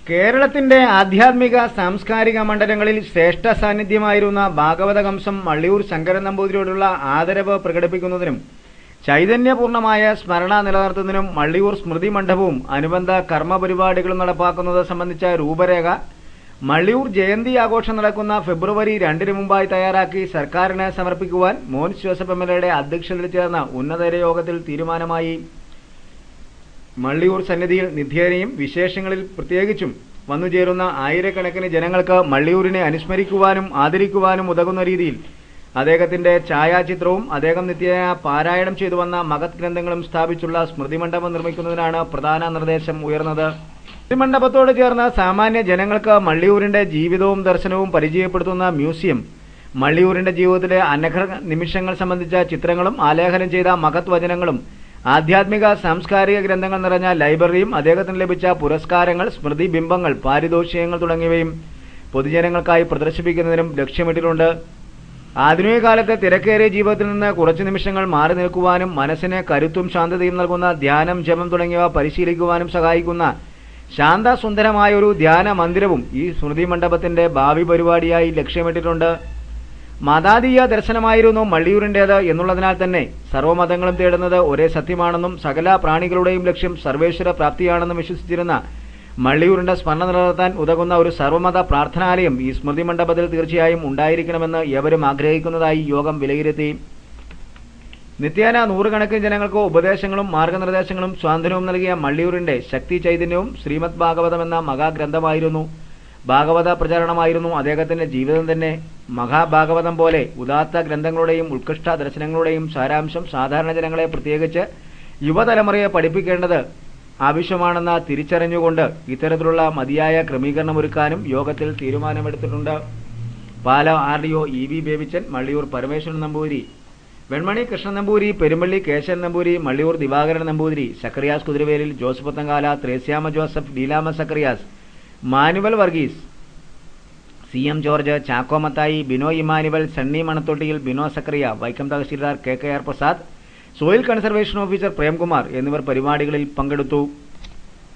കേരളത്തിന്റെ ആധ്യാത്മിക സാംസ്കാരിക മണ്ഡലങ്ങളിൽ ശ്രേഷ്ഠ സാന്നിധ്യമായിരുന്ന ഭാഗവതകംസം മള്ളിയൂർ ശങ്കരൻ നമ്പൂതിരിയോടുള്ള ആദരവ് പ്രകടിപ്പിക്കുന്നതിനും ചൈതന്യപൂർണമായ സ്മരണ നിലനിർത്തുന്നതിനും മള്ളിയൂർ സ്മൃതി മണ്ഡപവും അനുബന്ധ കർമ്മപരിപാടികളും നടപ്പാക്കുന്നത് സംബന്ധിച്ച രൂപരേഖ മള്ളിയൂർ ജയന്തി ആഘോഷം നടക്കുന്ന ഫെബ്രുവരി 2 മുമ്പായി തയ്യാറാക്കി സർക്കാരിന് സമർപ്പിക്കുവാൻ മോൻസ് ജോസഫ് എംഎൽഎയുടെ അധ്യക്ഷതയിൽ ചേർന്ന ഉന്നതതല യോഗത്തിൽ തീരുമാനമായി. മള്ളിയൂർ സന്നിധിയിൽ നിത്യേനയും വിശേഷങ്ങളിൽ പ്രത്യേകിച്ചും വന്നുചേരുന്ന ആയിരക്കണക്കിന് ജനങ്ങൾക്ക് മള്ളിയൂരിനെ അനുസ്മരിക്കുവാനും ആദരിക്കുവാനും ഉതകുന്ന രീതിയിൽ അദ്ദേഹത്തിന്റെ ഛായാചിത്രവും അദ്ദേഹം നിത്യേന പാരായണം ചെയ്തു വന്ന മഹത് ഗ്രന്ഥങ്ങളും സ്ഥാപിച്ചുള്ള സ്മൃതി മണ്ഡപം നിർമ്മിക്കുന്നതിനാണ് പ്രധാന നിർദ്ദേശം ഉയർന്നത്. സ്മൃതി മണ്ഡപത്തോട് ചേർന്ന് സാമാന്യ ജനങ്ങൾക്ക് മള്ളിയൂരിന്റെ ജീവിതവും ദർശനവും പരിചയപ്പെടുത്തുന്ന മ്യൂസിയം, മള്ളിയൂരിന്റെ ജീവിതത്തിലെ അനഘ നിമിഷങ്ങൾ സംബന്ധിച്ച ചിത്രങ്ങളും ആലേഖനം ചെയ്ത മഹത് വചനങ്ങളും ആധ്യാത്മിക സാംസ്കാരിക ഗ്രന്ഥങ്ങൾ നിറഞ്ഞ ലൈബ്രറിയും അദ്ദേഹത്തിന് ലഭിച്ച പുരസ്കാരങ്ങൾ, സ്മൃതി ബിംബങ്ങൾ, പാരിതോഷികങ്ങൾ തുടങ്ങിയവയും പൊതുജനങ്ങൾക്കായി പ്രദർശിപ്പിക്കുന്നതിനും ലക്ഷ്യമിട്ടിട്ടുണ്ട്. ആധുനിക കാലത്തെ തിരക്കേറിയ ജീവിതത്തിൽ നിന്ന് കുറച്ചു നിമിഷങ്ങൾ മാറി നിൽക്കുവാനും മനസ്സിന് കരുത്തും ശാന്തതയും നൽകുന്ന ധ്യാനം, ജപം തുടങ്ങിയവ പരിശീലിക്കുവാനും സഹായിക്കുന്ന ശാന്തസുന്ദരമായ ഒരു ധ്യാന മന്ദിരവും ഈ സ്മൃതി മണ്ഡപത്തിന്റെ ഭാവി പരിപാടിയായി ലക്ഷ്യമിട്ടിട്ടുണ്ട്. മതാതീയ ദർശനമായിരുന്നു മള്ളിയൂരിന്റേത് എന്നുള്ളതിനാൽ തന്നെ സർവ്വമതങ്ങളും തേടുന്നത് ഒരേ സത്യമാണെന്നും സകല പ്രാണികളുടെയും ലക്ഷ്യം സർവേശ്വര പ്രാപ്തിയാണെന്നും വിശ്വസിച്ചിരുന്ന മള്ളിയൂരിന്റെ സ്മരണ നിലനിർത്താൻ ഉതകുന്ന ഒരു സർവ്വമത പ്രാർത്ഥനാലയം ഈ സ്മൃതി മണ്ഡപത്തിൽ തീർച്ചയായും ഉണ്ടായിരിക്കണമെന്ന് ഏവരും ആഗ്രഹിക്കുന്നതായി യോഗം വിലയിരുത്തി. നിത്യേന നൂറുകണക്കിന് ജനങ്ങൾക്ക് ഉപദേശങ്ങളും മാർഗനിർദ്ദേശങ്ങളും സ്വാതന്ത്ര്യവും നൽകിയ മള്ളിയൂരിന്റെ ശക്തി ചൈതന്യവും ശ്രീമദ് ഭാഗവതം എന്ന മഹാഗ്രന്ഥമായിരുന്നു. ഭാഗവത പ്രചാരണമായിരുന്നു അദ്ദേഹത്തിന്റെ ജീവിതം തന്നെ. മഹാഭാഗവതം പോലെ ഉദാത്ത ഗ്രന്ഥങ്ങളുടെയും ഉത്കൃഷ്ട ദർശനങ്ങളുടെയും സാരാംശം സാധാരണ ജനങ്ങളെ, പ്രത്യേകിച്ച് യുവതലമുറയെ പഠിപ്പിക്കേണ്ടത് ആവശ്യമാണെന്ന് തിരിച്ചറിഞ്ഞുകൊണ്ട് ഇത്തരത്തിലുള്ള മതിയായ ക്രമീകരണമൊരുക്കാനും യോഗത്തിൽ തീരുമാനമെടുത്തിട്ടുണ്ട്. Pala RDO EV Babychan, Malliyoor Parameswaran Namboothiri, Venmani Krishnan Namboori, Perumballi Kesavan Namboori, Malliyoor Divakaran Namboothiri, Zacharias Kuthiravelil, Joseph Puthenkala, Thresiamma Joseph, Leelamma Zacharias, Manuel Varghese, CM George, Chacko Mathai, Binoy Emmanuel, Sunny Manathottiyil, Bino Zachariah, Vaikom tahsildar KKR Prasad, soil conservation officer Premkumar എന്നിവർ പരിപാടികളിൽ പങ്കെടുത്തു.